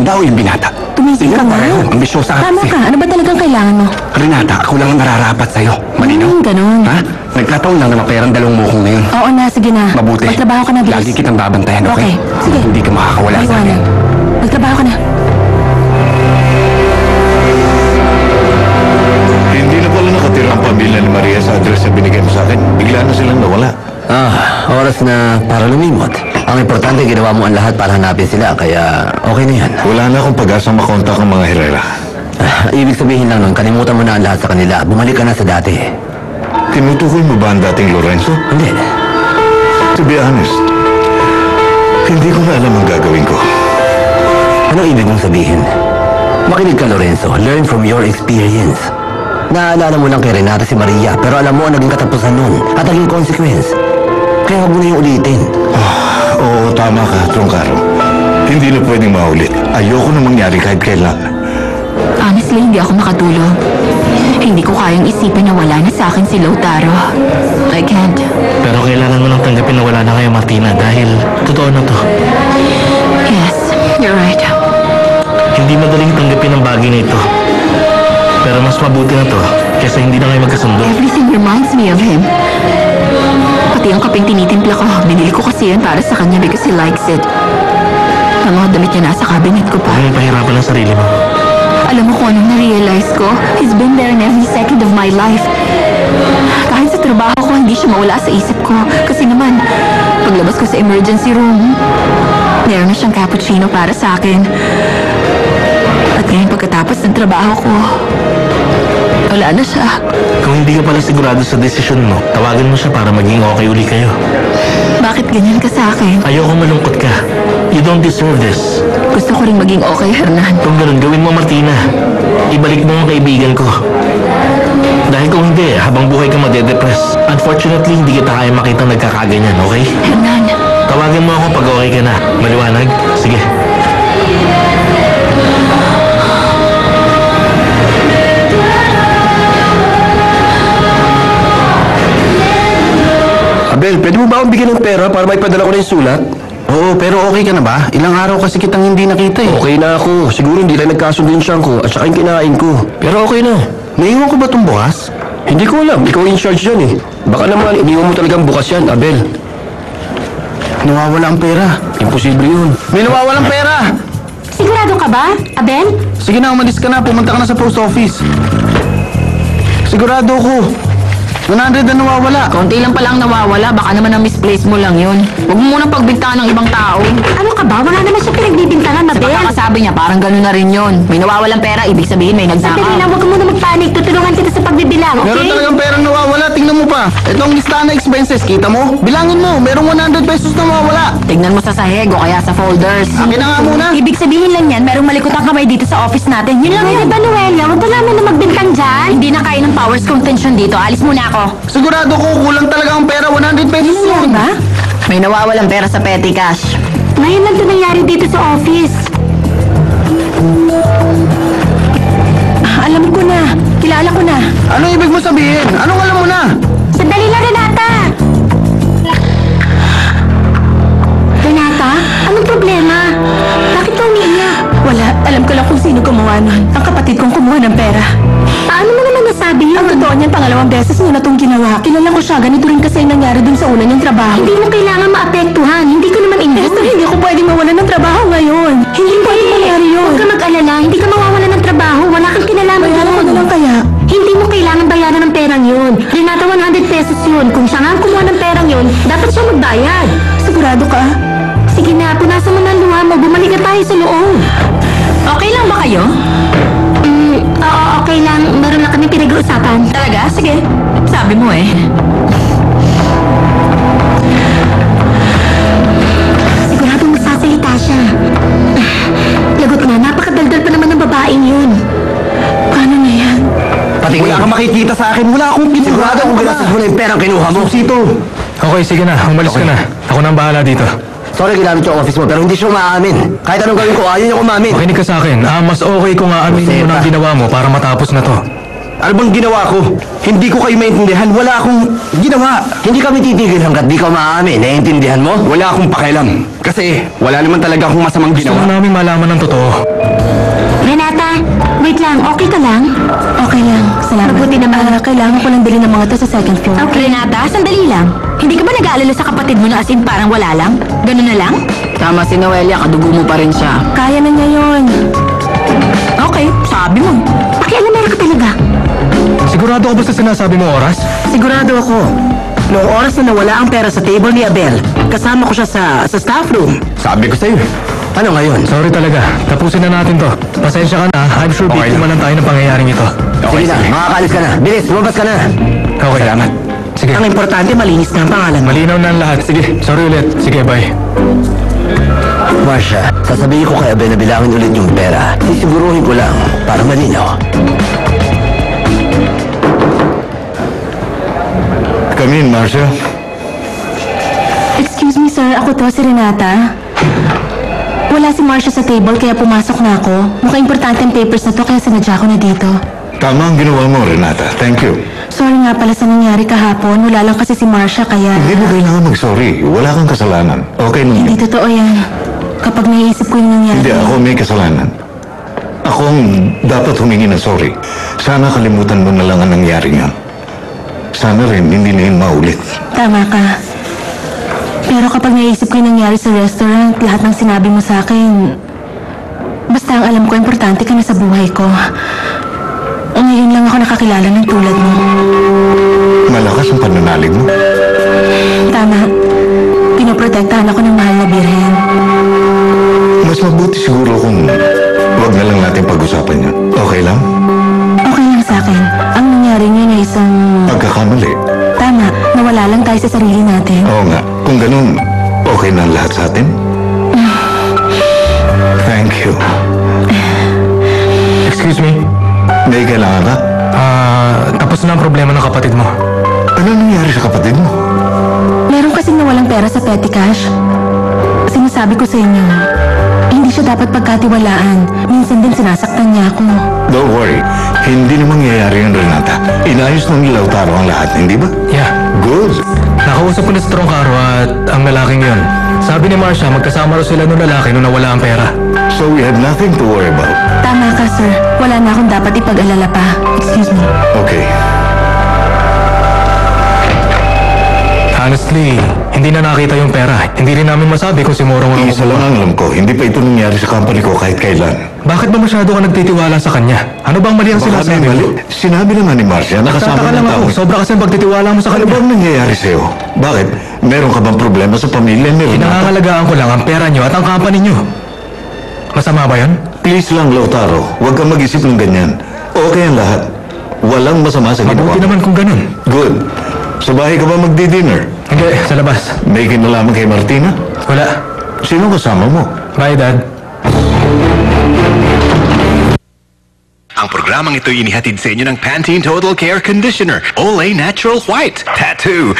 matanda o yung binata? Tumising ka nga. Ambisyosa ka Tama kasi. ka. Ano ba talagang kailangan mo? Renata, ako lang ang nararapat sa'yo. Malinaw? Ganun. Ha? Nagkataon lang na maperang dalawang mukong ngayon. Oo na, sige na. Mabuti. Magtrabaho ka na, bilis. Lagi kitang babantayan, okay? Okay, sige. Hindi ka makakawala sa akin. Magtrabaho ka na. Hindi na pala nakatira ang pamilya ni Maria sa address na binigay mo sa akin. Bigla na silang nawala. Oras na para lumimot. Ang importante, ginawa mo ang lahat para hanapin sila, kaya okay na yan. Wala na akong pag-asang makontak ang mga Herrera. Ibig sabihin lang nun, kalimutan mo na ang lahat sa kanila. Bumalik ka na sa dati. Tinutukoy mo ba ang dating Lorenzo? Hindi. To be honest, hindi ko na alam ang gagawin ko. Anong ibig mong sabihin? Makinig ka, Lorenzo. Learn from your experience. Naalala mo lang kay Renata si Maria, pero alam mo ang naging katapusan nun at naging consequence. Kaya huwag mo na yung ulitin. Oo, tama ka, Trongkaro. Hindi na pwedeng maulit. Ayoko na mangyari kahit kailan. Honestly, hindi ako makatulog. Hindi ko kayang isipin na wala na sa akin si Lautaro. I can't. Pero kailangan mo nang tanggapin na wala na kayo, Martina, dahil totoo na to. Yes, you're right. Hindi madaling tanggapin ang bagay na ito. Pero mas mabuti na to kaysa hindi na kayo magkasundo. Everything reminds me of him. Pati ang kapeng tinitimpla ko, binili ko kasi yan para sa kanya because he likes it. Ang mga damit niya nasa cabinet ko pa. Huwag mong pahirapan ang sarili mo. Alam mo kung anong na-realize ko? He's been there in every second of my life. Kahit sa trabaho ko, hindi siya mawala sa isip ko. Kasi naman, paglabas ko sa emergency room, meron na siyang cappuccino para sa akin. At ngayon pagkatapos ng trabaho ko, wala na siya. Kung hindi ka pala sigurado sa desisyon mo, tawagan mo siya para maging okay uli kayo. Bakit ganyan ka sa akin? Ayoko malungkot ka. You don't deserve this. Gusto ko rin maging okay, Hernan. Kung ganun, gawin mo, Martina. Ibalik mo ang kaibigan ko. Dahil kung hindi, habang buhay ka madedepress. Unfortunately, hindi kita kaya makita nagkakaganyan, okay? Hernan. Tawagan mo ako pag okay ka na. Maliwanag? Sige. Abel, pwede mo ba akong bigyan ng pera para may padala ko na yung sulat? Oo, pero okay ka na ba? Ilang araw kasi kitang hindi nakita eh. Okay na ako. Siguro hindi lang nagkasundo yung siyang ko at saka yung kinain ko. Pero okay na. Naiwan ko ba itong bukas? Hindi ko alam. Ikaw in charge dyan eh. Baka naman, iniwan mo talagang bukas yan, Abel. Nawawala ang pera. Imposible yun. May nawawalang pera! Sigurado ka ba, Abel? Sige na, umalis ka na. Pumunta ka na sa post office. Sigurado ko. 100 na nawawala. Konti lang palang nawawala. Baka naman na-misplace mo lang yun. Huwag mo munang pagbintangan ng ibang tao. Ano ka ba? Wala naman siya pinagbibintangan, Abel. Sa pagkakasabi niya, parang gano'n na rin yun. May nawawalang pera, ibig sabihin may nagnakaw. Sandali lang, huwag ka muna magpanik. Tutulungan kita sa pagbibilang, okay? Meron talagang perang nawawala. Tingnan mo pa. Itong listahan na expenses. Kita mo? Bilangin mo. Merong 100 pesos na nawawala. Tignan mo sa sahig o kaya sa folders. Akin na nga muna. Ibig sabihin lang yan, merong malikotang kamay dito sa office natin. Yun lang yan. Ba, Noelia? Huwag ka namin na magbintang dyan. Hindi na kaya ng powers contention dito. Alis muna ako. Sigurado ko kulang talaga ang pera. 100 pesos yun. Diba? May nawawalang pera sa petty cash. Ngayon lang ito nangyari dito sa office. Alam ko na. Kilala ko na. Anong ibig mo sabihin? Anong alam mo na? Sandali lang, Renata! Renata, anong problema? Bakit ka umiiyak? Wala. Alam ko lang kung sino gumawa nun. Ang kapatid kong kumuha ng pera. Paano mo naman nasabi yun? Ang totoo niyan, pangalawang beses niya na itong ginawa. Kilala ko siya. Ganito rin kasi ang nangyari dun sa una niyang trabaho. Hindi mo kailangan maapektuhan. Hindi ko naman Esther, hindi ako pwedeng mawalan ng trabaho ngayon. Hindi pwedeng mangyari yun. Huwag ka mag-alala. Hindi ka mawawalan ng trabaho. Wala kang kinalaman Bayaran ko doon. na lang kaya. Hindi mo kailangan bayaran ng perang yun. Renata, 100 pesos yun. Kung siya nga ang kumuha ng perang yun, dapat siya magbayad. Sigurado ka? Sige na, punasan mo na ang luha mo. Bumalik na tayo sa loob. Okay lang ba kayo? Oo, okay lang. Meron lang kami pinag-uusapan. Talaga? Sige. Sabi mo eh. Sigurado magsasalita siya. Lagot nga, napakadaldal pa naman ng babaeng yun. Paano na yan? Pati Wala kang makikita sa akin. Wala akong ginawa. Sigurado kung ginastos mo na yung perang kinuha mo. Susito. Okay, sige na. Umalis ka na. Ako na ang bahala dito. Sorry, ginamit yung office mo, pero hindi siya umaamin. Kahit anong gawin ko, ayaw niya umamin. Makinig ka sa akin. Mas okay kung aaminin mo na ang ginawa mo para matapos na to. Ano bang ginawa ko? Hindi ko kayo maintindihan. Wala akong ginawa. Hindi kami titigil hanggat di ka umaamin. Naiintindihan mo? Wala akong pakialam. Kasi wala naman talaga akong masamang Gusto ginawa. namin malaman ng totoo. Renata, wait lang. Okay ka lang? Okay lang, salamat. Mabuti naman. Kailangan ko lang bilhin ng mga to sa second floor. Okay. Renata, sandali lang. Hindi ka ba nag-aalala sa kapatid mo na as in parang wala lang? Ganun na lang? Tama si Noelia, kadugo mo pa rin siya. Kaya na niya yun. Okay, sabi mo. Pakialamera ka talaga. Sigurado ka ba sa sinasabi mo oras? Sigurado ako. Noong oras na nawala ang pera sa table ni Abel, kasama ko siya sa staff room. Sabi ko sa'yo. Ano ngayon? Sorry talaga. Tapusin na natin to. Pasensya ka na. I'm sure Okay biktima lang tayo ng pangyayaring ito. Sige na, makakaalis ka na. Bilis, lumabas ka na. Okay. Salamat. Sige. Ang importante, malinis na ang pangalan mo. Malinaw na ang lahat. Sige. Sorry ulit. Sige, bye. Marcia, sasabihin ko kay Abel na bilangin ulit yung pera. Sisiguruhin ko lang para malinaw. Come in, Marcia. Excuse me, sir. Ako to, si Renata. Wala si Marcia sa table, kaya pumasok na ako. Mukhang importante ang papers na to, kaya sinadya ko na dito. Tama ang ginawa mo, Renata. Thank you. Sorry nga pala sa nangyari kahapon. Wala lang kasi si Marcia, kaya... Hindi mo kailangan mag-sorry. Wala kang kasalanan. Okay lang Hindi yun. totoo yan. Kapag naiisip ko yung nangyari... Hindi, ako may kasalanan. Ako ang dapat humingi ng sorry. Sana kalimutan mo na lang ang nangyari niyan. Sana rin hindi na yun maulit. Tama ka. Pero kapag naisip ko yung nangyari sa restaurant, lahat ng sinabi mo sa akin, basta ang alam ko, importante ka na sa buhay ko. Ngayon lang ako nakakilala ng tulad mo. Malakas ang pananalig mo. Tama. Pinoprotektahan ako ng mahal na birhen. Mas mabuti siguro kung wag na lang natin pag-usapan yan. Okay lang? Okay lang sa akin. Ang nangyari niyo na isang... Pagkakamali. Tama, nawala lang tayo sa sarili natin. Oo nga. Kung ganun, okay na ang lahat sa atin? Thank you. Excuse me. May kailangan ka? Tapos na ang problema ng kapatid mo. Ano nangyari sa kapatid mo? Meron kasing nawalang pera sa petty cash. Sinasabi ko sa inyo, hindi siya dapat pagkatiwalaan. Minsan din sinasaktan niya ako. Don't worry. Hindi na mangyayari yun, Renata. Inayos ng Lautaro ang lahat, hindi ba? Yeah. Good. Nakausap ko na si Troncaro at ang lalaking yon. Sabi ni Marcia, magkasama raw sila nung lalaki nung nawala ang pera. So we have nothing to worry about. Tama ka, sir. Wala na akong dapat ipag-alala pa. Excuse me. Okay. Honestly, hindi na nakita yung pera. Hindi rin namin masabi kung si Morong ang Isa lang ang alam ko. Hindi pa ito nangyari sa company ko kahit kailan. Bakit ba masyado ka nagtitiwala sa kanya? Ano bang mali ang Baka may sinasabi mali. mo? Sinabi naman ni Marcia na kasama Nagtataka ng lang tao. ako. Sobra kasi ang pagtitiwala mo sa Ano kanya. bang nangyayari sa'yo? Bakit? Meron ka bang problema sa pamilya ni Renata? Pinangangalagaan ko lang ang pera niyo at ang company niyo. Masama ba yun? Please lang, Lautaro. Huwag kang mag-isip ng ganyan. Okay ang lahat. Walang masama sa ginawa. Mabuti naman kung ganun. Good. Sa bahay ka ba magdi-dinner? Hindi, sa labas. May kinalaman kay Martina? Wala. Sino kasama mo? Bye, Dad. Ang programang ito inihatid sa inyo ng Pantene Total Care Conditioner, Olay Natural White, Tattoo,